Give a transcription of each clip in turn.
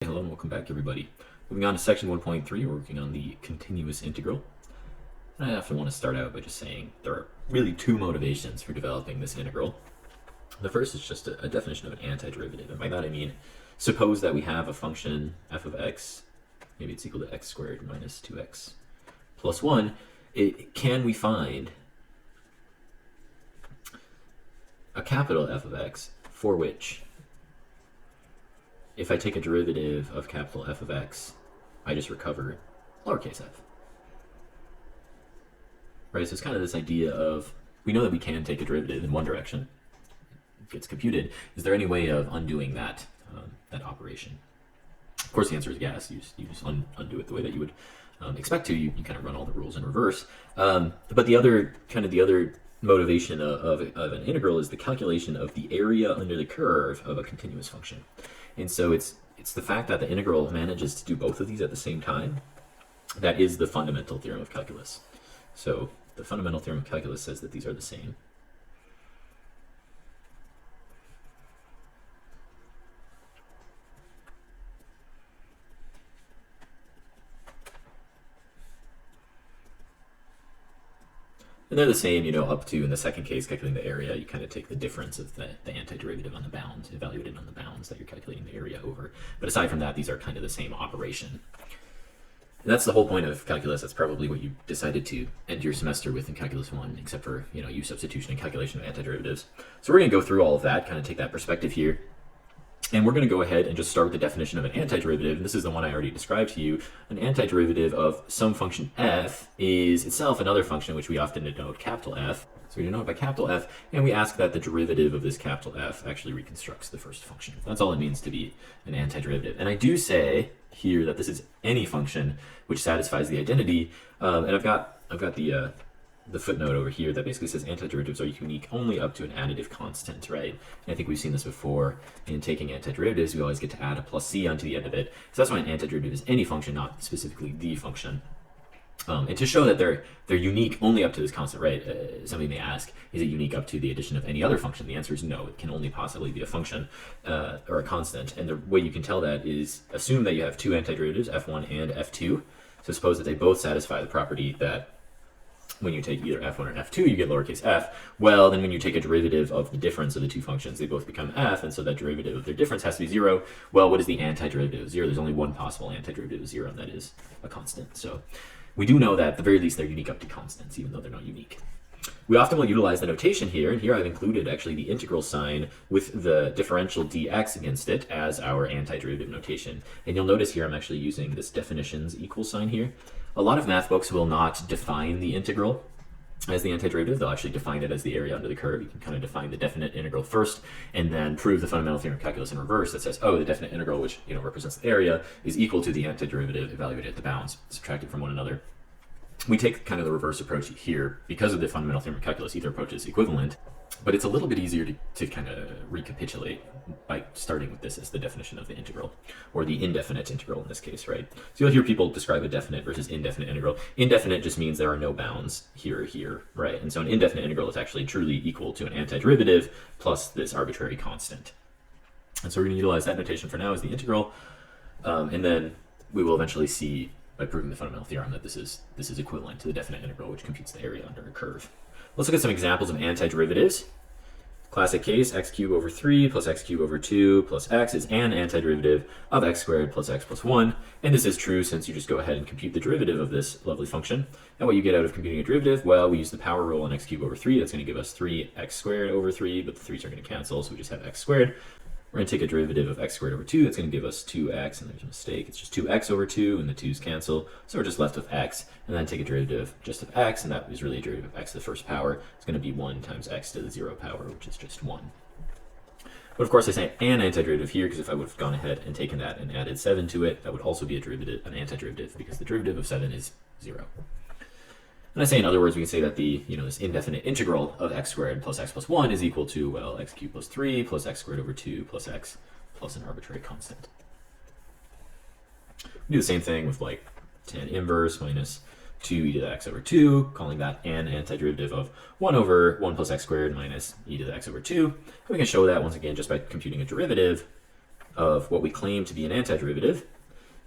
Hello and welcome back, everybody. Moving on to section 1.3, we're working on the continuous integral. And I often want to start out by just saying there are really two motivations for developing this integral. The first is just a definition of an antiderivative, and by that I mean suppose that we have a function f of x, maybe it's equal to x squared minus 2x plus 1. Can we find a capital F of x for which if I take a derivative of capital F of x, I just recover lowercase f. Right, so it's kind of this idea of, we know that we can take a derivative in one direction. It gets computed. Is there any way of undoing that operation? Of course, the answer is yes. You just undo it the way that you would expect to. You kind of run all the rules in reverse. But the other motivation of an integral is the calculation of the area under the curve of a continuous function. And so it's the fact that the integral manages to do both of these at the same time that is the fundamental theorem of calculus. So the fundamental theorem of calculus says that these are the same. And they're the same, up to, in the second case, calculating the area, you kind of take the difference of the antiderivative on the bounds, evaluate it on the bounds that you're calculating the area over. But aside from that, these are kind of the same operation. And that's the whole point of calculus. That's probably what you decided to end your semester with in Calculus 1, except for, U substitution and calculation of antiderivatives. So we're going to go through all of that, kind of take that perspective here. And we're going to go ahead and just start with the definition of an antiderivative. And this is the one I already described to you. An antiderivative of some function f is itself another function which we often denote capital F. So we denote by capital F, and we ask that the derivative of this capital F actually reconstructs the first function. That's all it means to be an antiderivative. And I do say here that this is any function which satisfies the identity. And I've got the footnote over here that basically says antiderivatives are unique only up to an additive constant, right? And I think we've seen this before in taking antiderivatives. We always get to add a plus c onto the end of it. So that's why an antiderivative is any function, not specifically the function. And to show that they're unique only up to this constant, right? Somebody may ask, is it unique up to the addition of any other function? The answer is no. It can only possibly be a function or a constant. And the way you can tell that is assume that you have two antiderivatives, f1 and f2. So suppose that they both satisfy the property that when you take either f1 or f2, you get lowercase f. Well, then when you take a derivative of the difference of the two functions, they both become f, and so that derivative of their difference has to be 0. Well, what is the antiderivative of 0? There's only one possible antiderivative of 0, and that is a constant. So we do know that at the very least they're unique up to constants, even though they're not unique. We often will utilize the notation here, and here I've included actually the integral sign with the differential dx against it as our antiderivative notation. And you'll notice here I'm actually using this definitions equal sign here. A lot of math books will not define the integral as the antiderivative. They'll actually define it as the area under the curve. You can kind of define the definite integral first and then prove the fundamental theorem of calculus in reverse that says, oh, the definite integral, which represents the area, is equal to the antiderivative evaluated at the bounds, subtracted from one another. We take kind of the reverse approach here because of the fundamental theorem of calculus. Either approach is equivalent, but it's a little bit easier to kind of recapitulate by starting with this as the definition of the integral, or the indefinite integral in this case, right? So you'll hear people describe a definite versus indefinite integral. Indefinite just means there are no bounds here or here, right? And so an indefinite integral is actually truly equal to an antiderivative plus this arbitrary constant. And so we're going to utilize that notation for now as the integral, and then we will eventually see by proving the fundamental theorem that this is equivalent to the definite integral, which computes the area under a curve. Let's look at some examples of antiderivatives. Classic case, x cubed over 3 plus x cubed over 2 plus x is an antiderivative of x squared plus x plus 1. And this is true since you just go ahead and compute the derivative of this lovely function. And what you get out of computing a derivative, well, we use the power rule on x cubed over 3. That's going to give us 3x squared over 3, but the 3's are going to cancel, so we just have x squared. We're going to take a derivative of x squared over 2. That's going to give us 2x, and there's a mistake. It's just 2x over 2, and the 2's cancel. So we're just left with x, and then take a derivative just of x, and that is really a derivative of x to the first power. It's going to be 1 times x to the 0 power, which is just 1. But of course, I say an antiderivative here, because if I would have gone ahead and taken that and added 7 to it, that would also be a derivative, an antiderivative, because the derivative of 7 is 0. And I say, in other words, we can say that the, this indefinite integral of x squared plus x plus 1 is equal to, well, x cubed plus 3 plus x squared over 2 plus x plus an arbitrary constant. We do the same thing with like tan inverse minus 2e to the x over 2, calling that an antiderivative of 1 over 1 plus x squared minus e to the x over 2. And we can show that once again just by computing a derivative of what we claim to be an antiderivative,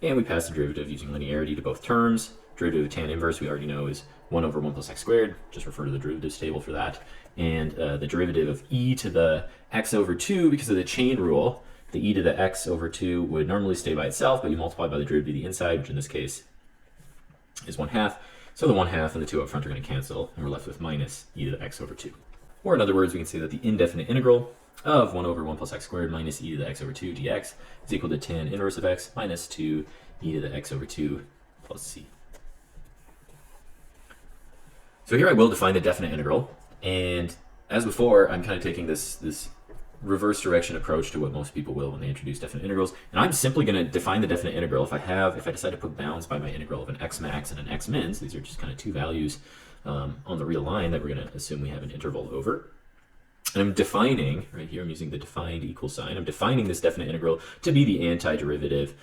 and we pass the derivative using linearity to both terms. Derivative of tan inverse we already know is 1 over 1 plus x squared, just refer to the derivatives table for that. And the derivative of e to the x over 2, because of the chain rule, the e to the x over 2 would normally stay by itself, but you multiply by the derivative of the inside, which in this case is 1/2. So the 1/2 and the 2 up front are going to cancel, and we're left with minus e to the x over 2. Or in other words, we can say that the indefinite integral of 1 over 1 plus x squared minus e to the x over 2 dx is equal to tan inverse of x minus 2 e to the x over 2 plus c. So here I will define the definite integral, and as before, I'm kind of taking this reverse direction approach to what most people will when they introduce definite integrals, and I'm simply going to define the definite integral if I decide to put bounds by my integral of an x max and an x min. So these are just kind of two values on the real line that we're going to assume we have an interval over. And I'm defining, right here I'm using the defined equal sign, I'm defining this definite integral to be the antiderivative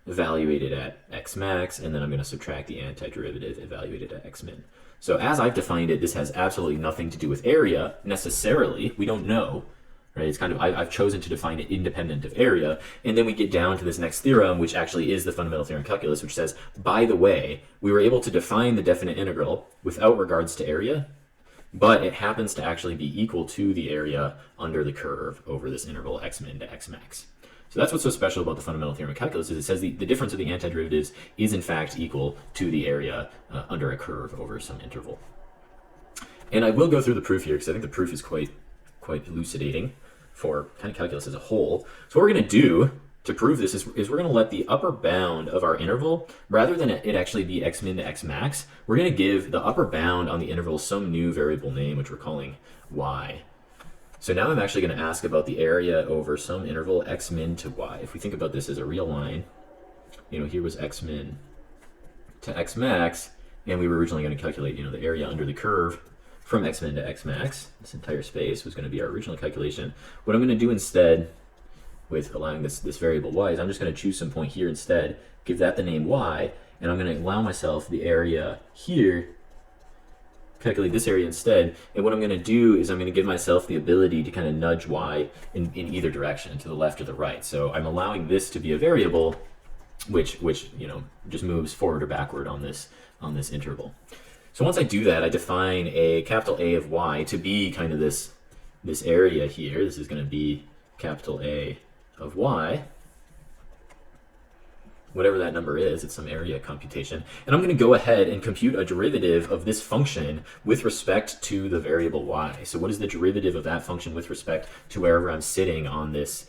evaluated at x max, and then I'm going to subtract the antiderivative evaluated at x min. So as I've defined it, this has absolutely nothing to do with area necessarily. We don't know, right? It's kind of, I've chosen to define it independent of area. And then we get down to this next theorem, which actually is the fundamental theorem of calculus, which says, by the way, we were able to define the definite integral without regards to area, but it happens to actually be equal to the area under the curve over this interval x min to x max. So that's what's so special about the fundamental theorem of calculus, is it says the difference of the antiderivatives is in fact equal to the area under a curve over some interval. And I will go through the proof here because I think the proof is quite elucidating for kind of calculus as a whole. So what we're going to do to prove this is we're going to let the upper bound of our interval, rather than it actually be x min to x max, we're going to give the upper bound on the interval some new variable name, which we're calling y. So now I'm actually going to ask about the area over some interval x min to y. If we think about this as a real line, you know, here was x min to x max, and we were originally going to calculate, you know, the area under the curve from x min to x max. This entire space was going to be our original calculation. What I'm going to do instead with allowing this variable y is I'm just going to choose some point here instead, give that the name y, and I'm going to allow myself the area here, calculate this area instead. And what I'm going to do is I'm going to give myself the ability to kind of nudge y in either direction, to the left or the right. So I'm allowing this to be a variable which you know, just moves forward or backward on this interval. So once I do that, I define a capital A of y to be kind of this area here. This is going to be capital A of y, whatever that number is, it's some area computation. And I'm going to go ahead and compute a derivative of this function with respect to the variable y. So what is the derivative of that function with respect to wherever I'm sitting on this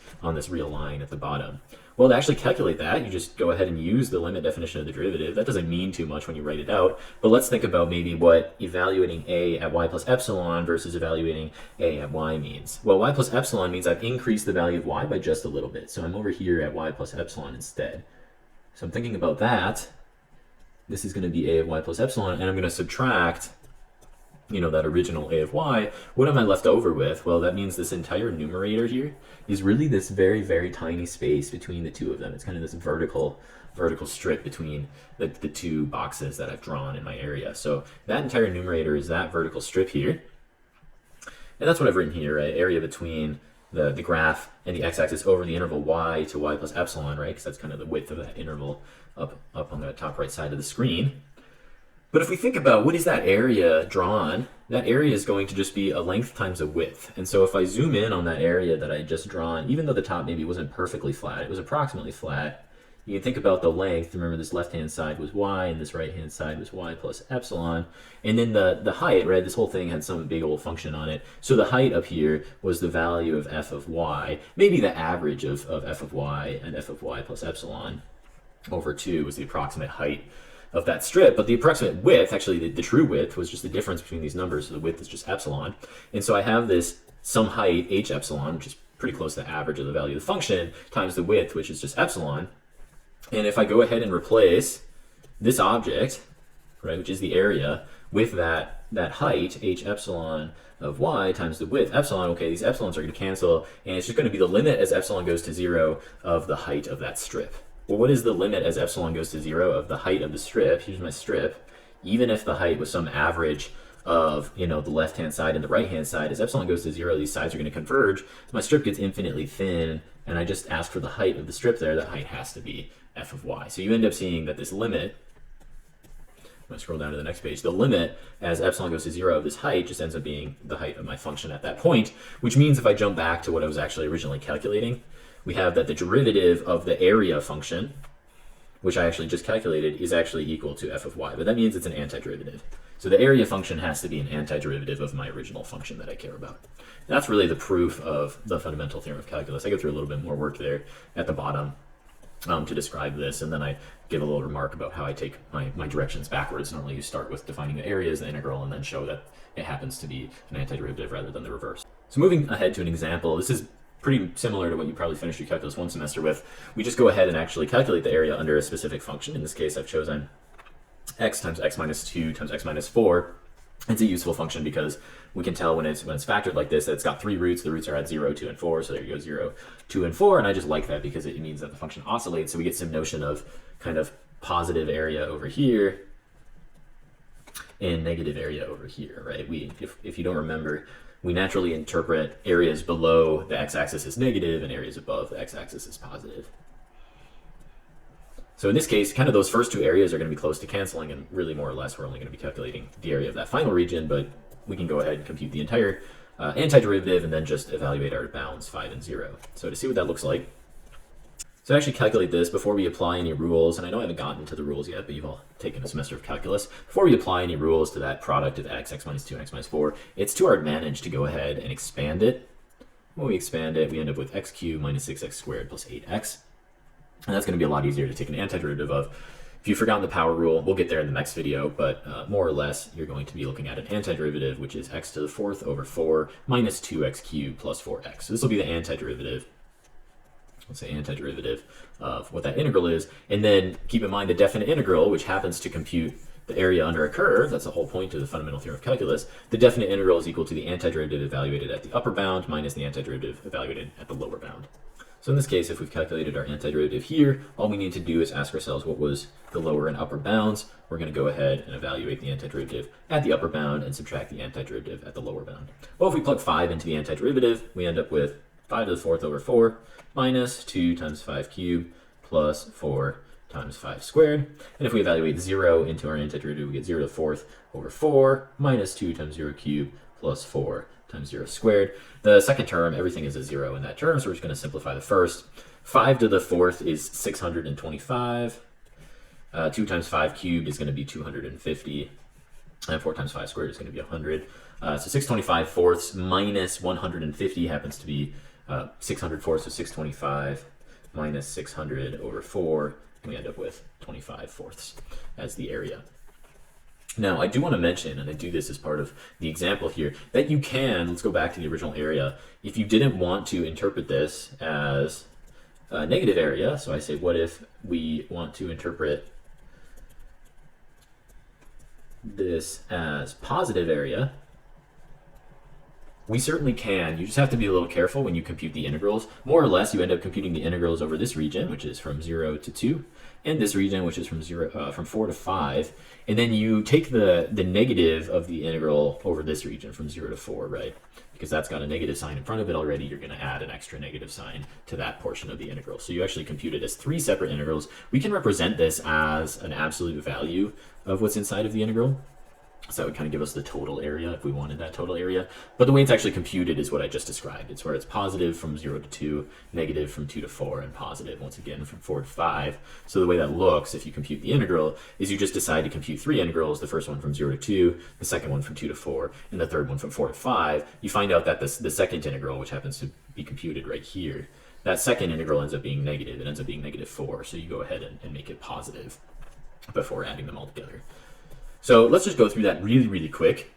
real line at the bottom? Well, to actually calculate that, you just go ahead and use the limit definition of the derivative. That doesn't mean too much when you write it out, but let's think about maybe what evaluating a at y plus epsilon versus evaluating a at y means. Well, y plus epsilon means I've increased the value of y by just a little bit. So I'm over here at y plus epsilon instead. So I'm thinking about that. This is going to be a of y plus epsilon, and I'm going to subtract, you know, that original a of y. What am I left over with? Well, that means this entire numerator here is really this very, very tiny space between the two of them. It's kind of this vertical strip between the two boxes that I've drawn in my area. So that entire numerator is that vertical strip here. And that's what I've written here, right? Area between the graph and the x-axis over the interval y to y plus epsilon, right? Because that's kind of the width of that interval up on the top right side of the screen. But if we think about what is that area drawn, that area is going to just be a length times a width. And so if I zoom in on that area that I just drawn, even though the top maybe wasn't perfectly flat, it was approximately flat, you can think about the length. Remember, this left-hand side was y, and this right-hand side was y plus epsilon. And then the height, right, this whole thing had some big old function on it. So the height up here was the value of f of y, maybe the average of f of y and f of y plus epsilon over 2 was the approximate height of that strip, but the approximate width, actually the true width, was just the difference between these numbers, so the width is just epsilon. And so I have this some height, h epsilon, which is pretty close to the average of the value of the function, times the width, which is just epsilon. And if I go ahead and replace this object, right, which is the area, with that height, h epsilon of y times the width, epsilon, okay, these epsilons are going to cancel, and it's just going to be the limit as epsilon goes to 0 of the height of that strip. Well, what is the limit as epsilon goes to 0 of the height of the strip? Here's my strip. Even if the height was some average of, you know, the left-hand side and the right-hand side, as epsilon goes to 0, these sides are going to converge. So my strip gets infinitely thin, and I just ask for the height of the strip there. That height has to be f of y. So you end up seeing that this limit, I'm going to scroll down to the next page, the limit as epsilon goes to 0 of this height just ends up being the height of my function at that point, which means if I jump back to what I was actually originally calculating, we have that the derivative of the area function, which I actually just calculated, is actually equal to f of y. But that means it's an antiderivative. So the area function has to be an antiderivative of my original function that I care about. And that's really the proof of the fundamental theorem of calculus. I go through a little bit more work there at the bottom to describe this, and then I give a little remark about how I take my directions backwards. Normally you start with defining the area as the integral and then show that it happens to be an antiderivative rather than the reverse. So moving ahead to an example, this is pretty similar to what you probably finished your calculus 1 semester with. We just go ahead and actually calculate the area under a specific function. In this case, I've chosen x times x minus 2 times x minus 4. It's a useful function because we can tell when it's factored like this that it's got 3 roots. The roots are at 0, 2, and 4. So there you go, 0, 2, and 4. And I just like that because it means that the function oscillates. So we get some notion of kind of positive area over here and negative area over here, right? If you don't remember, we naturally interpret areas below the x-axis as negative and areas above the x-axis as positive. So in this case, kind of those first 2 areas are going to be close to canceling, and really more or less we're only going to be calculating the area of that final region, but we can go ahead and compute the entire antiderivative and then just evaluate our bounds 5 and 0. So to see what that looks like, so I actually calculate this before we apply any rules, and I know I haven't gotten to the rules yet, but you've all taken a semester of calculus. Before we apply any rules to that product of x, x minus 2, and x minus 4, it's to our advantage to go ahead and expand it. When we expand it, we end up with x cubed minus 6x squared plus 8x. And that's going to be a lot easier to take an antiderivative of. If you've forgotten the power rule, we'll get there in the next video, but more or less, you're going to be looking at an antiderivative, which is x to the 4th over 4 minus 2x cubed plus 4x. So this will be the antiderivative. Let's say antiderivative of what that integral is. And then keep in mind the definite integral, which happens to compute the area under a curve. That's the whole point of the fundamental theorem of calculus. The definite integral is equal to the antiderivative evaluated at the upper bound minus the antiderivative evaluated at the lower bound. So in this case, if we've calculated our antiderivative here, all we need to do is ask ourselves what was the lower and upper bounds. We're going to go ahead and evaluate the antiderivative at the upper bound and subtract the antiderivative at the lower bound. Well, if we plug 5 into the antiderivative, we end up with 5 to the 4th over 4 minus 2 times 5 cubed plus 4 times 5 squared. And if we evaluate 0 into our antiderivative, we get 0 to the 4th over 4 minus 2 times 0 cubed plus 4 times 0 squared. The second term, everything is a 0 in that term, so we're just going to simplify the first. 5 to the 4th is 625. 2 times 5 cubed is going to be 250. And 4 times 5 squared is going to be 100. So 625 fourths minus 150 happens to be 600 fourths, so 625 minus 600 over 4, and we end up with 25 fourths as the area. Now, I do want to mention, and I do this as part of the example here, that you can, let's go back to the original area, if you didn't want to interpret this as a negative area, so I say, what if we want to interpret this as positive area? We certainly can. You just have to be a little careful when you compute the integrals. More or less, you end up computing the integrals over this region, which is from 0 to 2, and this region, which is from 4 to 5. And then you take the negative of the integral over this region from 0 to 4, right? Because that's got a negative sign in front of it already, you're going to add an extra negative sign to that portion of the integral. So you actually compute it as 3 separate integrals. We can represent this as an absolute value of what's inside of the integral. So that would kind of give us the total area if we wanted that total area. But the way it's actually computed is what I just described. It's where it's positive from 0 to 2, negative from 2 to 4, and positive, once again, from 4 to 5. So the way that looks, if you compute the integral, is you just decide to compute 3 integrals, the first one from 0 to 2, the second one from 2 to 4, and the third one from 4 to 5. You find out that the second integral, which happens to be computed right here, that second integral ends up being negative. It ends up being negative 4. So you go ahead and make it positive before adding them all together. So let's just go through that really, really quick.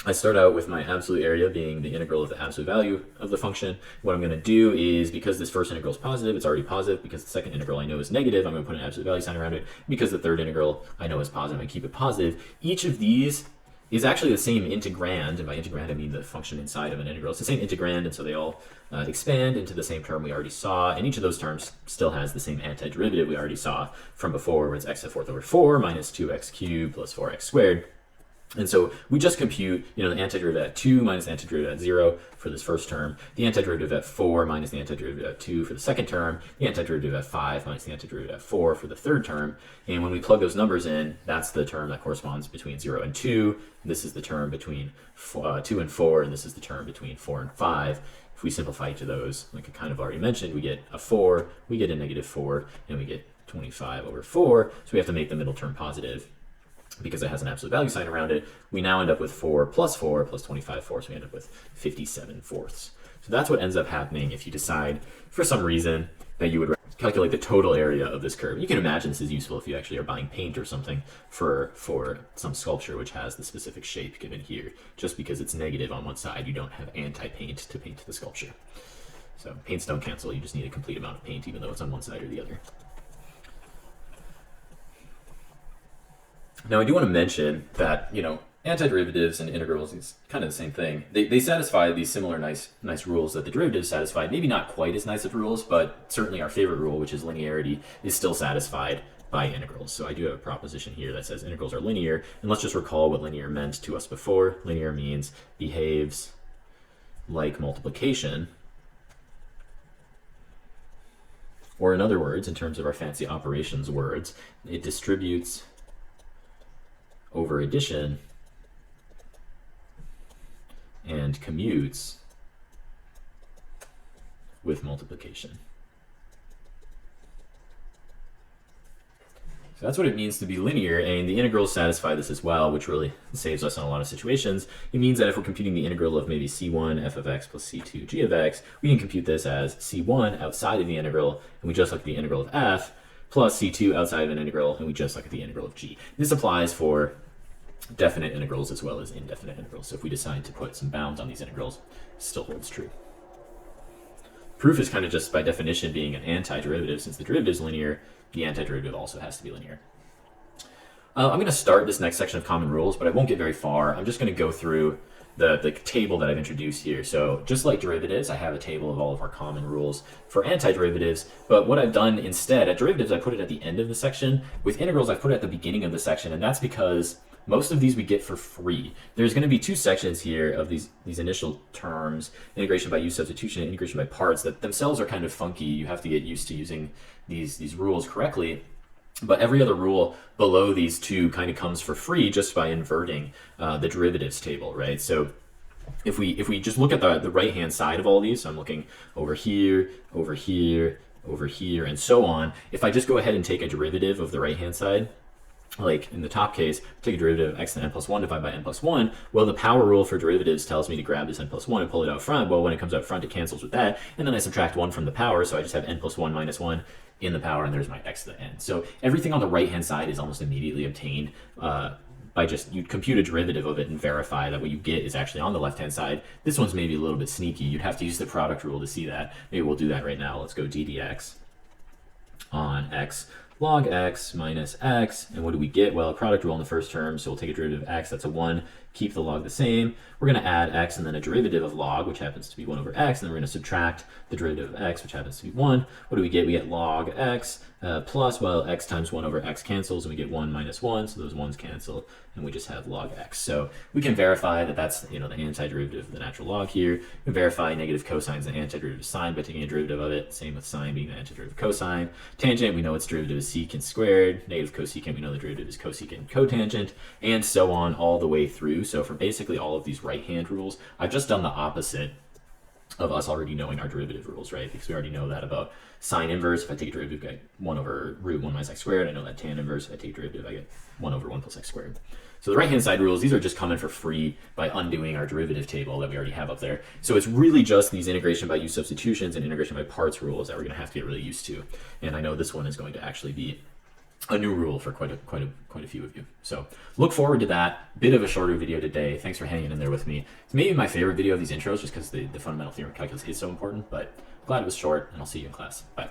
I start out with my absolute area being the integral of the absolute value of the function. What I'm going to do is, because this first integral is positive, it's already positive. Because the second integral I know is negative, I'm going to put an absolute value sign around it. Because the third integral I know is positive, I keep it positive. Each of these is actually the same integrand, and by integrand I mean the function inside of an integral. It's the same integrand, and so they all expand into the same term we already saw, and each of those terms still has the same antiderivative we already saw from before, where it's x to the 4th over 4 minus 2x cubed plus 4x squared. And so we just compute, the antiderivative at 2 minus the antiderivative at 0 for this first term, the antiderivative at 4 minus the antiderivative at 2 for the second term, the antiderivative at 5 minus the antiderivative at 4 for the third term. And when we plug those numbers in, that's the term that corresponds between 0 and 2. This is the term between 2 and 4, and this is the term between 4 and 5. If we simplify each of those, like I kind of already mentioned, we get a 4, we get a negative 4, and we get 25 over 4. So we have to make the middle term positive, because it has an absolute value sign around it. We now end up with 4 plus 25 fourths. We end up with 57 fourths. So that's what ends up happening if you decide, for some reason, that you would calculate the total area of this curve. You can imagine this is useful if you actually are buying paint or something for some sculpture which has the specific shape given here. Just because it's negative on one side, you don't have anti-paint to paint the sculpture. So paints don't cancel. You just need a complete amount of paint, even though it's on one side or the other. Now, I do want to mention that, antiderivatives and integrals is kind of the same thing. They satisfy these similar nice rules that the derivatives satisfy. Maybe not quite as nice of rules, but certainly our favorite rule, which is linearity, is still satisfied by integrals. So I do have a proposition here that says integrals are linear. And let's just recall what linear meant to us before. Linear means behaves like multiplication. Or in other words, in terms of our fancy operations words, it distributes over addition and commutes with multiplication. So that's what it means to be linear, and the integrals satisfy this as well, which really saves us in a lot of situations. It means that if we're computing the integral of maybe c1 f of x plus c2 g of x, we can compute this as c1 outside of the integral, and we just look at the integral of f, plus c2 outside of an integral, and we just look at the integral of g. This applies for definite integrals as well as indefinite integrals. So if we decide to put some bounds on these integrals, it still holds true. Proof is kind of just by definition being an antiderivative. Since the derivative is linear, the antiderivative also has to be linear. I'm going to start this next section of common rules, but I won't get very far. I'm just going to go through the table that I've introduced here. So just like derivatives, I have a table of all of our common rules for antiderivatives, but what I've done instead, at derivatives, I put it at the end of the section. With integrals, I put it at the beginning of the section, and that's because most of these we get for free. There's going to be two sections here of these initial terms, integration by use substitution and integration by parts, that themselves are kind of funky. You have to get used to using these rules correctly. But every other rule below these two kind of comes for free just by inverting the derivatives table, right? So if we just look at the right-hand side of all these, so I'm looking over here, over here, over here, and so on. If I just go ahead and take a derivative of the right-hand side, like in the top case, take a derivative of x to n plus 1 divided by n plus 1. Well, the power rule for derivatives tells me to grab this n plus 1 and pull it out front. Well, when it comes out front, it cancels with that. And then I subtract 1 from the power, so I just have n plus 1 minus 1 in the power, and there's my x to the n. So everything on the right-hand side is almost immediately obtained by just, you compute a derivative of it and verify that what you get is actually on the left-hand side. This one's maybe a little bit sneaky. You'd have to use the product rule to see that. Maybe we'll do that right now. Let's go d dx on x log x minus x, and what do we get? Well, a product rule in the first term, so we'll take a derivative of x, that's a 1, keep the log the same. We're going to add x and then a derivative of log, which happens to be 1 over x, and then we're going to subtract the derivative of x, which happens to be 1. What do we get? We get log x plus, well, x times 1 over x cancels, and we get 1 minus 1, so those 1's cancel, and we just have log x. So we can verify that that's, the antiderivative of the natural log here. We can verify negative cosine is the antiderivative of sine by taking a derivative of it. Same with sine being the antiderivative of cosine. Tangent, we know its derivative is secant squared. Negative cosecant, we know the derivative is cosecant cotangent, and so on all the way through. So for basically all of these right-hand rules, I've just done the opposite of us already knowing our derivative rules, right? Because we already know that about sine inverse. If I take a derivative, I get 1 over root 1 minus x squared. I know that tan inverse, if I take a derivative, I get 1 over 1 plus x squared. So the right-hand side rules, these are just coming for free by undoing our derivative table that we already have up there. So it's really just these integration by use substitutions and integration by parts rules that we're going to have to get really used to. And I know this one is going to actually be a new rule for quite a few of you. So look forward to that. Bit of a shorter video today. Thanks for hanging in there with me. It's maybe my favorite video of these intros just because the fundamental theorem of calculus is so important, but glad it was short, and I'll see you in class. Bye.